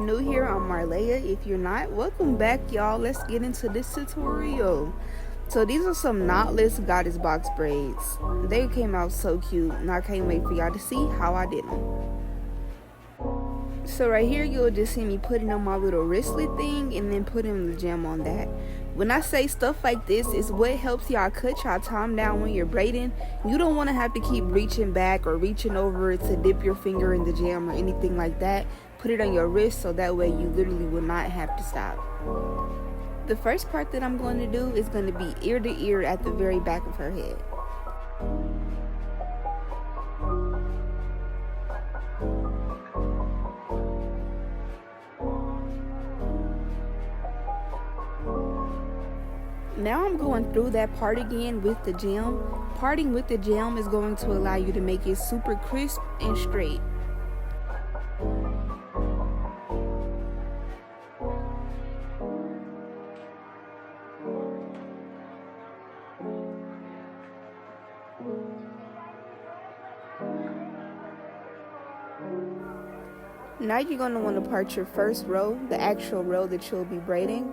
new here on Marlai'ah. If you're not, welcome back, y'all. Let's get into this tutorial. So these are some knotless goddess box braids. They came out so cute, and I can't wait for y'all to see how I did them. So right here, you'll just see me putting on my little wristlet thing and then putting the gem on that. When I say stuff like this is what helps y'all cut y'all time down when you're braiding. You don't want to have to keep reaching back or reaching over to dip your finger in the gem or anything like that. Put it on your wrist so that way you literally will not have to stop. The first part that I'm going to do is going to be ear to ear at the very back of her head. Now I'm going through that part again with the gem. Parting with the gem is going to allow you to make it super crisp and straight. Now you're going to want to part your first row, the actual row that you'll be braiding.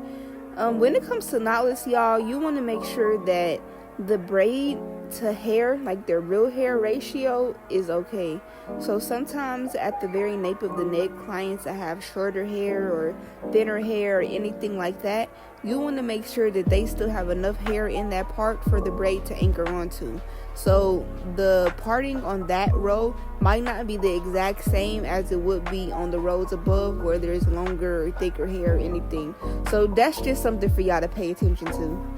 When it comes to knotless, y'all, you want to make sure that the braid to hair, like their real hair ratio, is okay. So sometimes at the very nape of the neck, clients that have shorter hair or thinner hair or anything like that, you want to make sure that they still have enough hair in that part for the braid to anchor onto. So the parting on that row might not be the exact same as it would be on the rows above where there's longer or thicker hair or anything. So that's just something for y'all to pay attention to.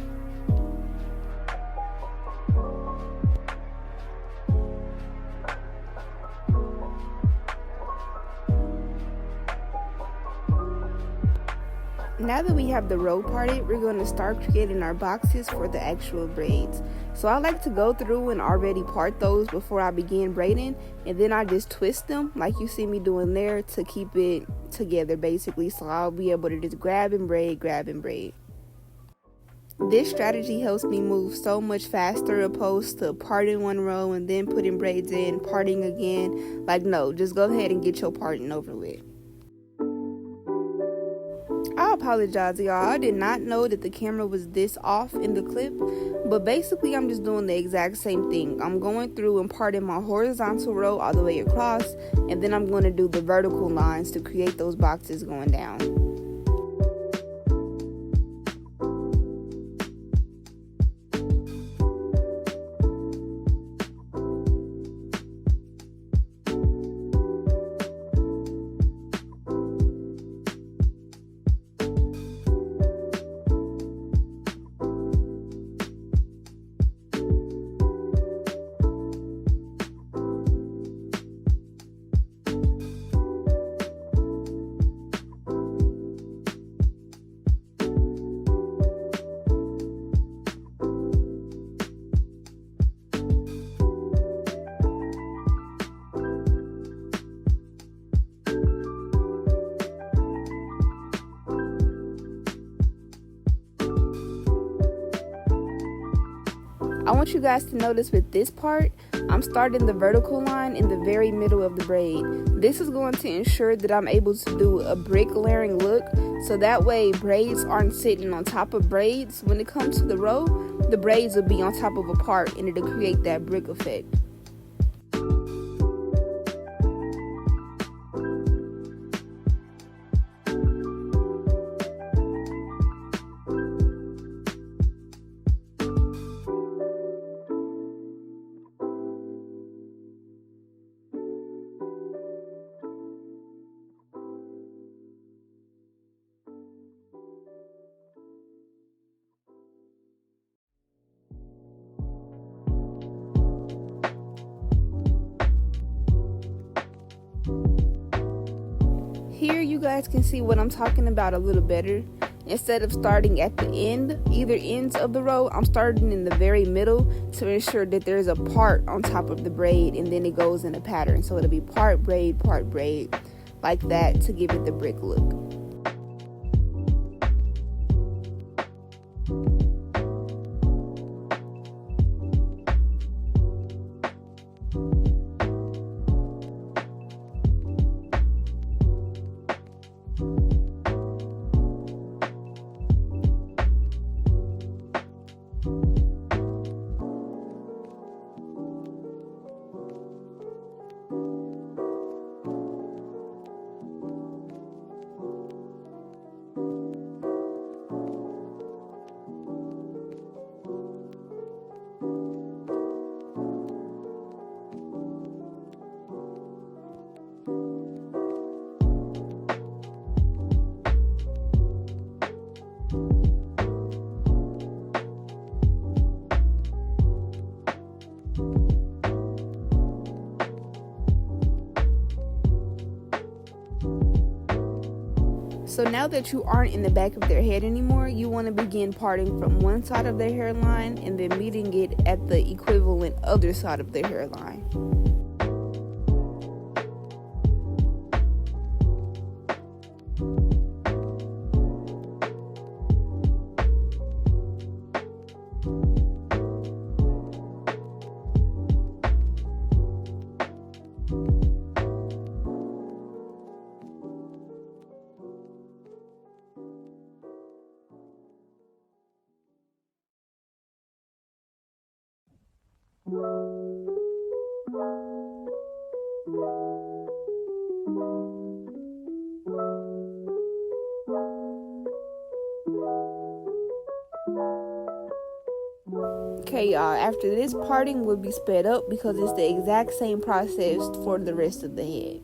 Now that we have the row parted, we're going to start creating our boxes for the actual braids. So I like to go through and already part those before I begin braiding, and then I just twist them like you see me doing there to keep it together basically, so I'll be able to just grab and braid. This strategy helps me move so much faster opposed to parting one row and then putting braids in, parting again. Like, no, just go ahead and get your parting over with. I apologize, y'all. I did not know that the camera was this off in the clip, but basically I'm just doing the exact same thing. I'm going through and parting my horizontal row all the way across, and then I'm going to do the vertical lines to create those boxes going down. I want you guys to notice with this part, I'm starting the vertical line in the very middle of the braid. This is going to ensure that I'm able to do a brick layering look, so that way braids aren't sitting on top of braids. When it comes to the row, the braids will be on top of a part and it'll create that brick effect. Here you guys can see what I'm talking about a little better. Instead of starting at the end, either ends of the row, I'm starting in the very middle to ensure that there's a part on top of the braid, and then it goes in a pattern. So it'll be part braid, like that, to give it the brick look. So now that you aren't in the back of their head anymore, you want to begin parting from one side of their hairline and then meeting it at the equivalent other side of their hairline. Okay, y'all, after this, parting will be sped up because it's the exact same process for the rest of the head.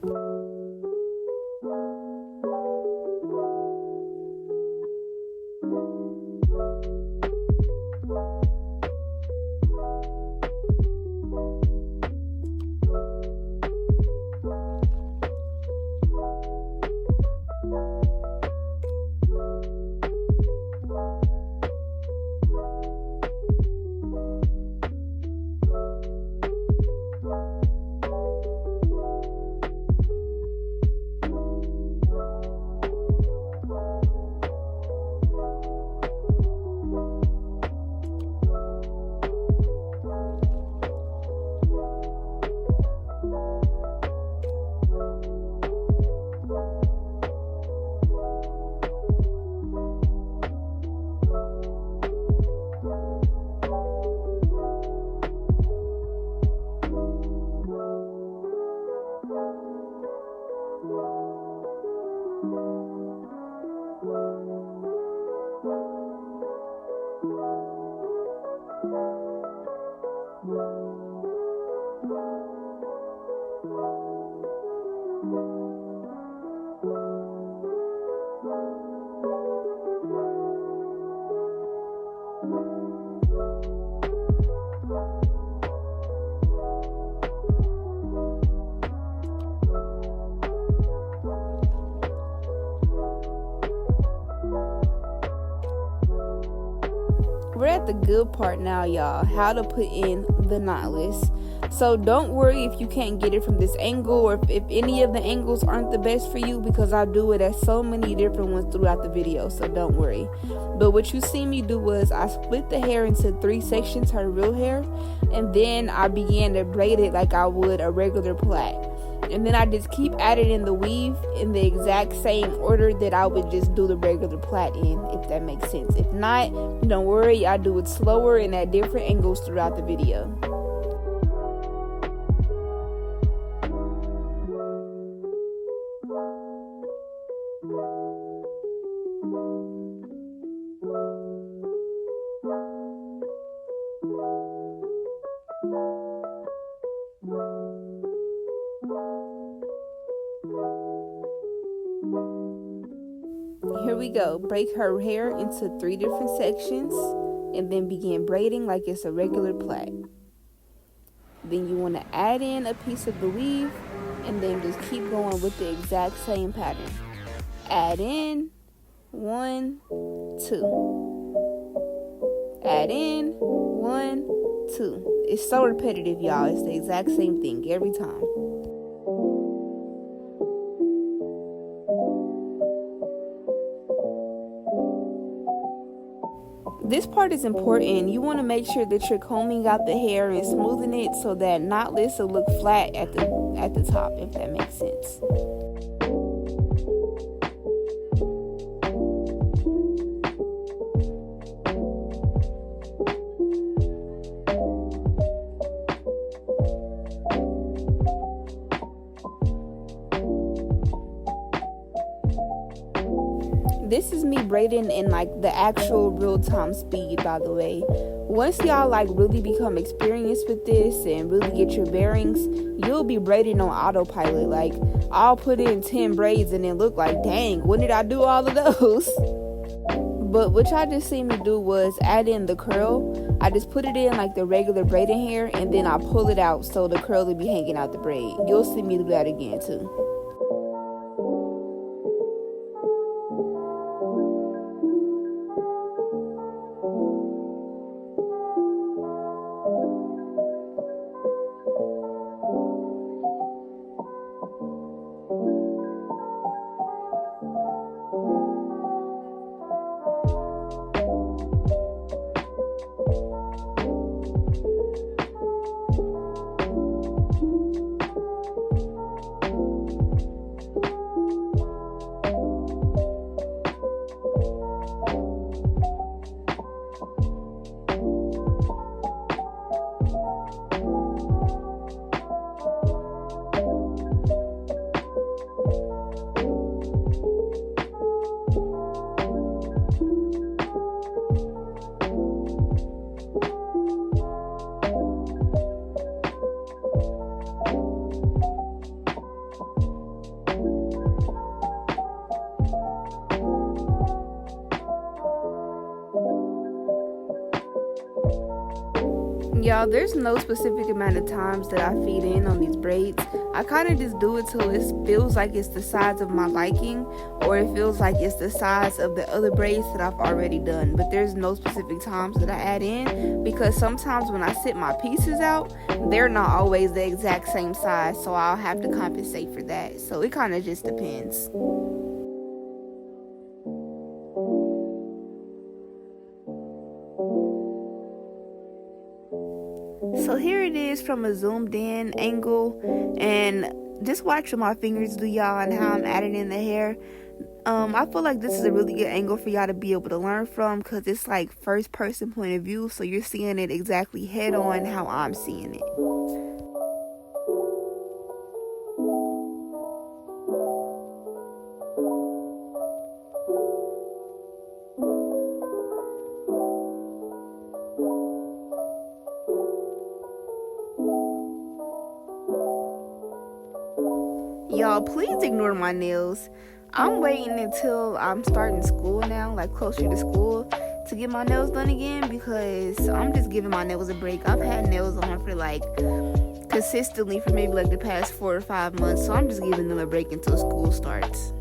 We're at the good part now, y'all. How to put in the knotless. So don't worry if you can't get it from this angle, or if any of the angles aren't the best for you, because I do it at so many different ones throughout the video, so don't worry. But what you see me do was I split the hair into 3 sections, her real hair, and then I began to braid it like I would a regular plait. And then I just keep adding in the weave in the exact same order that I would just do the regular plait in, if that makes sense. If not, don't worry, I do it slower and at different angles throughout the video. Here we go. Break her hair into 3 different sections and then begin braiding like it's a regular plait. Then you want to add in a piece of the weave and then just keep going with the exact same pattern. Add in 1, 2. Add in 1, 2. It's so repetitive, y'all. It's the exact same thing every time. This part is important. You want to make sure that you're combing out the hair and smoothing it so that knotless will look flat at the top, if that makes sense. This is me braiding in like the actual real-time speed, by the way. Once y'all like really become experienced with this and really get your bearings, you'll be braiding on autopilot. Like, I'll put in 10 braids and then look like, dang, when did I do all of those? But what y'all just seen me do was add in the curl. I just put it in like the regular braiding hair and then I pull it out so the curl will be hanging out the braid. You'll see me do that again too. Y'all, there's no specific amount of times that I feed in on these braids. I kind of just do it till it feels like it's the size of my liking, or it feels like it's the size of the other braids that I've already done. But there's no specific times that I add in, because sometimes when I sit my pieces out, they're not always the exact same size, so I'll have to compensate for that. So it kind of just depends. So here it is from a zoomed in angle, and just watch what my fingers do, y'all, and how I'm adding in the hair. I feel like this is a really good angle for y'all to be able to learn from, because it's like first person point of view, so you're seeing it exactly head on how I'm seeing it. Y'all, please ignore my nails. I'm waiting until I'm starting school now, like closer to school, to get my nails done again, because I'm just giving my nails a break. I've had nails on for like consistently for maybe like the past 4 or 5 months, so I'm just giving them a break until school starts.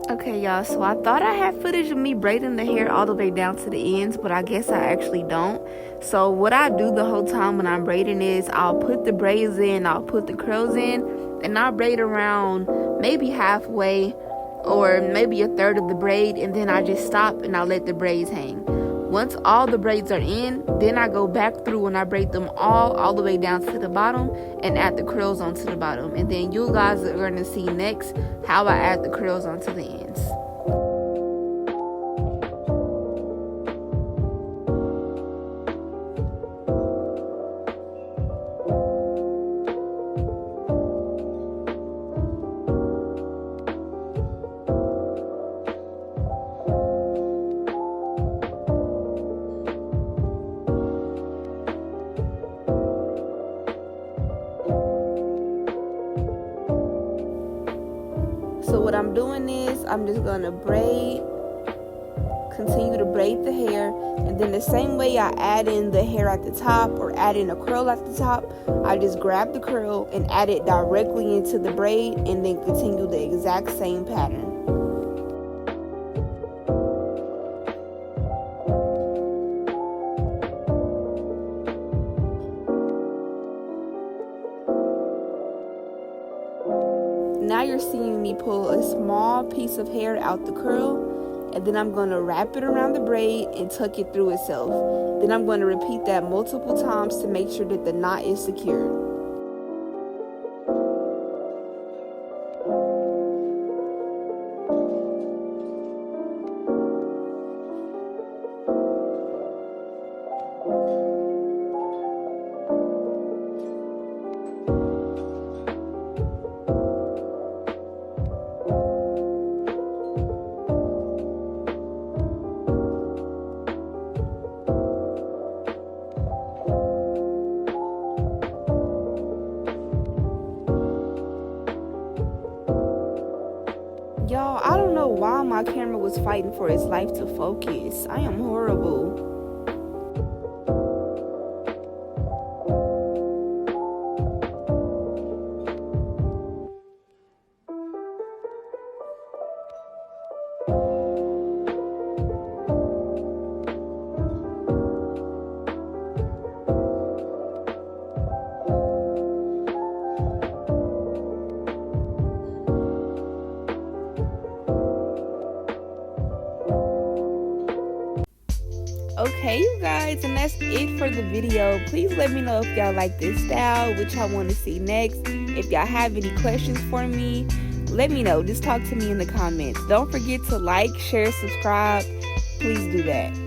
Okay, y'all, so I thought I had footage of me braiding the hair all the way down to the ends, but I guess I actually don't. So what I do the whole time when I'm braiding is I'll put the braids in, I'll put the curls in, and I'll braid around maybe halfway or maybe a third of the braid, and then I just stop and I'll let the braids hang. Once all the braids are in, then I go back through and I braid them all the way down to the bottom and add the curls onto the bottom. And then you guys are going to see next how I add the curls onto the ends. So what I'm doing is I'm just going to continue to braid the hair, and then the same way I add in the hair at the top or add in a curl at the top, I just grab the curl and add it directly into the braid and then continue the exact same pattern. me pull a small piece of hair out the curl, and then I'm going to wrap it around the braid and tuck it through itself. Then I'm going to repeat that multiple times to make sure that the knot is secured. Y'all, I don't know why my camera was fighting for its life to focus. I am horrible. Okay, you guys, and that's it for the video. Please let me know if y'all like this style, which y'all want to see next. If y'all have any questions for me, let me know. Just talk to me in the comments. Don't forget to like, share, subscribe. Please do that.